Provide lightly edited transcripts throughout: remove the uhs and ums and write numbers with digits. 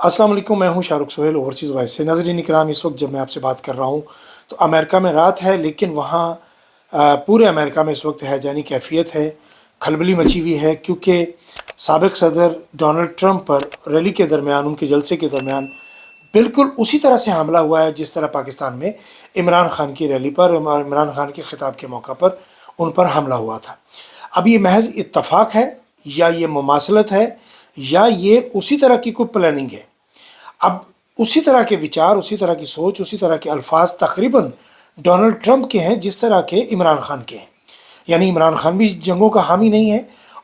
अस्सलाम वालेकुम, मैं हूं शाहरुख सोहेल ओवरसीज़ वॉइस से। नाज़रीन इकराम, इस वक्त जब मैं आपसे बात कर रहा हूं तो अमेरिका में रात है, लेकिन वहां पूरे अमेरिका में इस वक्त हैजानी कैफियत है, खलबली मची हुई है, क्योंकि साबिक सदर डोनाल्ड ट्रंप पर रैली के दरमियान, उनके जलसे के दरमियान बिल्कुल उसी तरह से हमला हुआ है जिस तरह पाकिस्तान में इमरान खान की रैली पर, इमरान खान के खिताब के मौका पर उन पर हमला हुआ था। अब ये महज इत्तफाक है, या ये मुमासलत है, या ये उसी तरह की कोई प्लानिंग है। अब उसी तरह के विचार, उसी तरह की सोच, उसी तरह के अल्फाज तकरीबन डोनाल्ड ट्रंप के हैं जिस तरह के इमरान खान के हैं। यानी इमरान खान भी जंगों का हामी नहीं है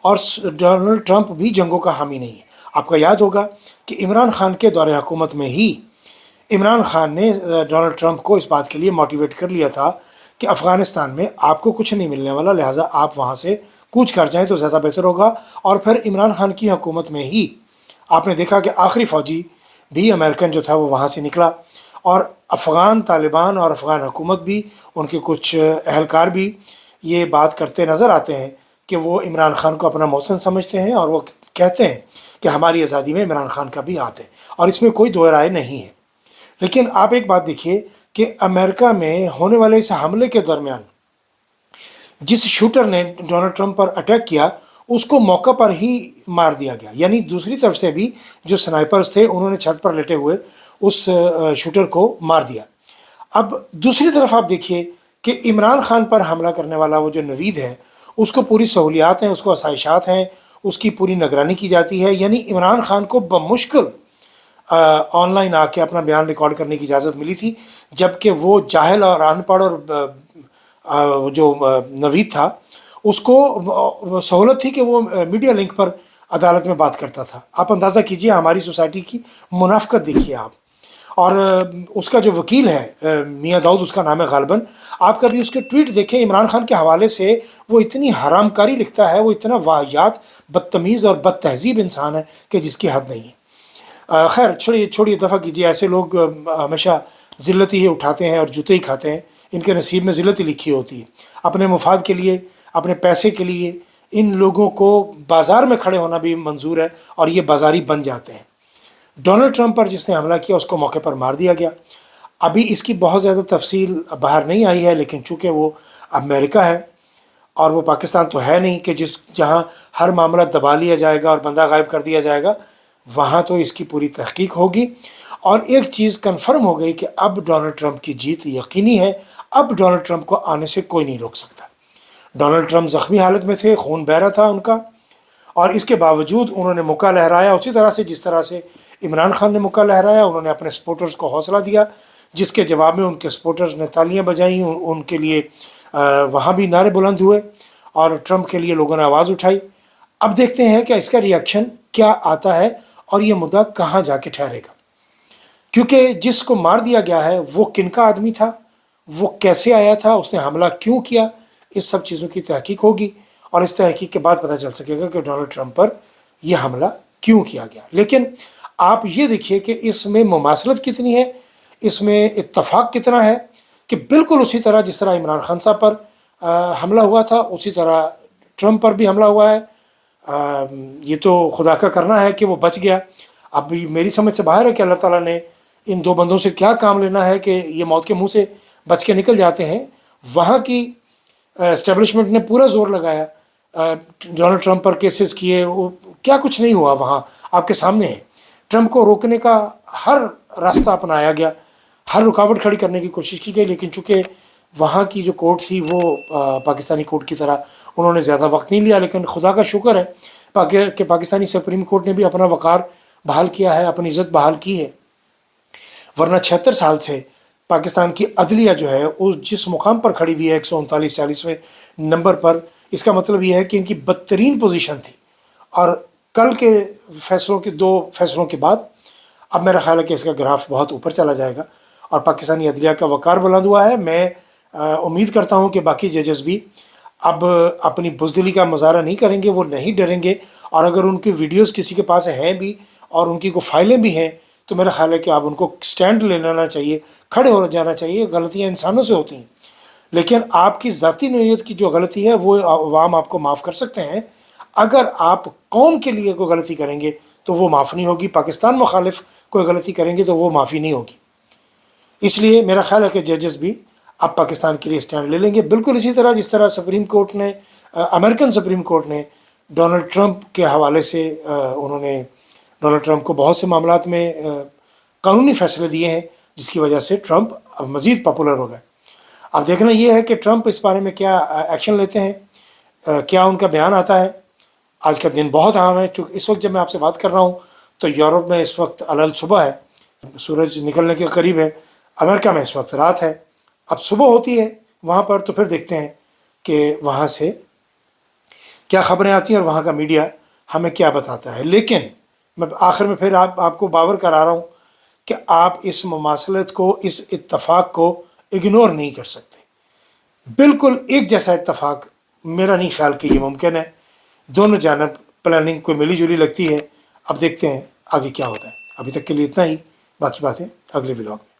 और डोनाल्ड ट्रंप भी जंगों का हामी नहीं है। आपका याद होगा कि इमरान खान के दौरे हुकूमत में ही इमरान खान ने डोनाल्ड ट्रंप को इस बात के लिए मोटिवेट कर लिया था कि अफ़गानिस्तान में आपको कुछ नहीं मिलने वाला, लिहाजा आप वहाँ से कूच कर जाएँ तो ज़्यादा बेहतर होगा। और फिर इमरान खान की हुकूमत में ही आपने देखा कि आखिरी फ़ौजी भी अमेरिकन जो था वो वहाँ से निकला, और अफ़गान तालिबान और अफ़गान हुकूमत भी, उनके कुछ अहलकार भी ये बात करते नज़र आते हैं कि वो इमरान खान को अपना मौसन समझते हैं, और वो कहते हैं कि हमारी आज़ादी में इमरान खान का भी हाथ है, और इसमें कोई दो राय नहीं है। लेकिन आप एक बात देखिए कि अमेरिका में होने वाले इस हमले के दरमियान जिस शूटर ने डोनाल्ड ट्रंप पर अटैक किया, उसको मौका पर ही मार दिया गया। यानी दूसरी तरफ से भी जो स्नाइपर्स थे, उन्होंने छत पर लेटे हुए उस शूटर को मार दिया। अब दूसरी तरफ आप देखिए कि इमरान खान पर हमला करने वाला वो जो नवीद है, उसको पूरी सहूलियात हैं, उसको आसाइशात हैं, उसकी पूरी निगरानी की जाती है। यानी इमरान खान को बमुश्किल ऑनलाइन आके अपना बयान रिकॉर्ड करने की इजाज़त मिली थी, जबकि वो जाहिल और अनपढ़ और जो नवीद था, उसको सहूलत थी कि वो मीडिया लिंक पर अदालत में बात करता था। आप अंदाज़ा कीजिए, हमारी सोसाइटी की मुनाफ़कत देखिए आप। और उसका जो वकील है मियाँ दाऊद, उसका नाम है गालिबन, आप कभी उसके ट्वीट देखें इमरान खान के हवाले से, वो इतनी हरामकारी लिखता है, वो इतना वाहियात, बदतमीज़ और बदतहज़ीब इंसान है कि जिसकी हद नहीं है। खैर छोड़िए छोड़िए, दफ़ा कीजिए। ऐसे लोग हमेशा ज़िल्लत ही उठाते हैं और जूते ही खाते हैं। इनके नसीब में ज़िल्लत ही लिखी होती है। अपने मुफाद के लिए, अपने पैसे के लिए इन लोगों को बाज़ार में खड़े होना भी मंजूर है, और ये बाज़ारी बन जाते हैं। डोनाल्ड ट्रंप पर जिसने हमला किया, उसको मौके पर मार दिया गया। अभी इसकी बहुत ज़्यादा तफसील बाहर नहीं आई है, लेकिन चूँकि वो अमेरिका है और वो पाकिस्तान तो है नहीं कि जहाँ हर मामला दबा लिया जाएगा और बंदा गायब कर दिया जाएगा। वहाँ तो इसकी पूरी तहकीक होगी। और एक चीज़ कन्फर्म हो गई कि अब डोनाल्ड ट्रंप की जीत यकीनी है। अब डोनाल्ड ट्रंप को आने से कोई नहीं रोक सकता। डोनाल्ड ट्रंप ज़ख्मी हालत में थे, खून बह रहा था उनका, और इसके बावजूद उन्होंने मुक्का लहराया उसी तरह से जिस तरह से इमरान खान ने मुक्का लहराया। उन्होंने अपने सपोर्टर्स को हौसला दिया, जिसके जवाब में उनके सपोर्टर्स ने तालियां बजाई, उनके लिए वहाँ भी नारे बुलंद हुए, और ट्रंप के लिए लोगों ने आवाज़ उठाई। अब देखते हैं कि इसका रिएक्शन क्या आता है और ये मुद्दा कहाँ जाके ठहरेगा, क्योंकि जिसको मार दिया गया है वो किनका आदमी था, वो कैसे आया था, उसने हमला क्यों किया, इस सब चीज़ों की तहकीक होगी, और इस तहकीक के बाद पता चल सकेगा कि डोनाल्ड ट्रंप पर यह हमला क्यों किया गया। लेकिन आप ये देखिए कि इसमें मुमासलत कितनी है, इसमें इत्तफाक कितना है, कि बिल्कुल उसी तरह जिस तरह इमरान खान साहब पर हमला हुआ था, उसी तरह ट्रंप पर भी हमला हुआ है। ये तो खुदा का करना है कि वो बच गया। अब मेरी समझ से बाहर है कि अल्लाह ताला ने इन दो बंदों से क्या काम लेना है कि ये मौत के मुंह से बच के निकल जाते हैं। वहाँ की एस्टेब्लिशमेंट ने पूरा जोर लगाया, डोनाल्ड ट्रंप पर केसेस किए, वो क्या कुछ नहीं हुआ। वहाँ आपके सामने है, ट्रंप को रोकने का हर रास्ता अपनाया गया, हर रुकावट खड़ी करने की कोशिश की गई। लेकिन चूँकि वहाँ की जो कोर्ट थी वो पाकिस्तानी कोर्ट की तरह उन्होंने ज़्यादा वक्त नहीं लिया। लेकिन खुदा का शुक्र है कि पाकिस्तानी सुप्रीम कोर्ट ने भी अपना वक़ार बहाल किया है, अपनी इज़्ज़त बहाल की है। वरना 76 साल से पाकिस्तान की अदलिया जो है उस जिस मुकाम पर खड़ी हुई है 139-40वें नंबर पर, इसका मतलब यह है कि इनकी बदतरीन पोजीशन थी। और कल के फैसलों के 2 फैसलों के बाद अब मेरा ख्याल है कि इसका ग्राफ बहुत ऊपर चला जाएगा और पाकिस्तानी अदलिया का वक़ार बुलंद हुआ है। मैं उम्मीद करता हूँ कि बाकी जजेस भी अब अपनी बुज़दिली का मुज़ाहरा नहीं करेंगे, वो नहीं डरेंगे। और अगर उनकी वीडियोज़ किसी के पास हैं भी और उनकी को फाइलें भी हैं, तो मेरा ख्याल है कि आप उनको स्टैंड ले लेना चाहिए, खड़े हो जाना चाहिए। गलतियाँ इंसानों से होती हैं, लेकिन आपकी ज़ाती नौइयत की जो गलती है वो अवाम आपको माफ़ कर सकते हैं। अगर आप कौम के लिए कोई गलती करेंगे تو وہ معاف نہیں ہوگی، پاکستان مخالف کوئی غلطی کریں گے تو وہ معافی نہیں ہوگی۔ اس لیے میرا خیال ہے کہ ججز بھی اب پاکستان کے لیے اسٹینڈ لے لیں گے، بالکل اسی طرح جس طرح سپریم کورٹ نے امریکن سپریم کورٹ نے ڈونلڈ ٹرمپ کے حوالے سے انہوں نے ڈونلڈ ٹرمپ کو بہت سے معاملات میں قانونی فیصلے دیے ہیں، جس کی وجہ سے ٹرمپ اب مزید پاپولر ہو گئے۔ اب دیکھنا یہ ہے کہ ٹرمپ اس بارے میں کیا ایکشن لیتے ہیں، کیا ان کا بیان آتا ہے۔ آج کا دن بہت اہم ہے، چونکہ اس وقت جب میں آپ سے بات کر رہا ہوں تو یورپ میں اس وقت علل صبح ہے، سورج نکلنے کے قریب ہے، امریکہ میں اس وقت رات ہے، اب صبح ہوتی ہے وہاں پر، تو پھر دیکھتے ہیں کہ وہاں سے کیا خبریں آتی ہیں اور وہاں کا میڈیا ہمیں کیا بتاتا ہے۔ لیکن میں آخر میں پھر آپ کو باور کرا رہا ہوں کہ آپ اس مماثلت کو، اس اتفاق کو اگنور نہیں کر سکتے۔ بالکل ایک جیسا اتفاق میرا نہیں خیال کہ یہ ممکن ہے، دونوں جانب پلاننگ کوئی ملی جلی لگتی ہے۔ اب دیکھتے ہیں آگے کیا ہوتا ہے۔ ابھی تک کے لیے اتنا ہی، باقی باتیں اگلے ولاگ میں۔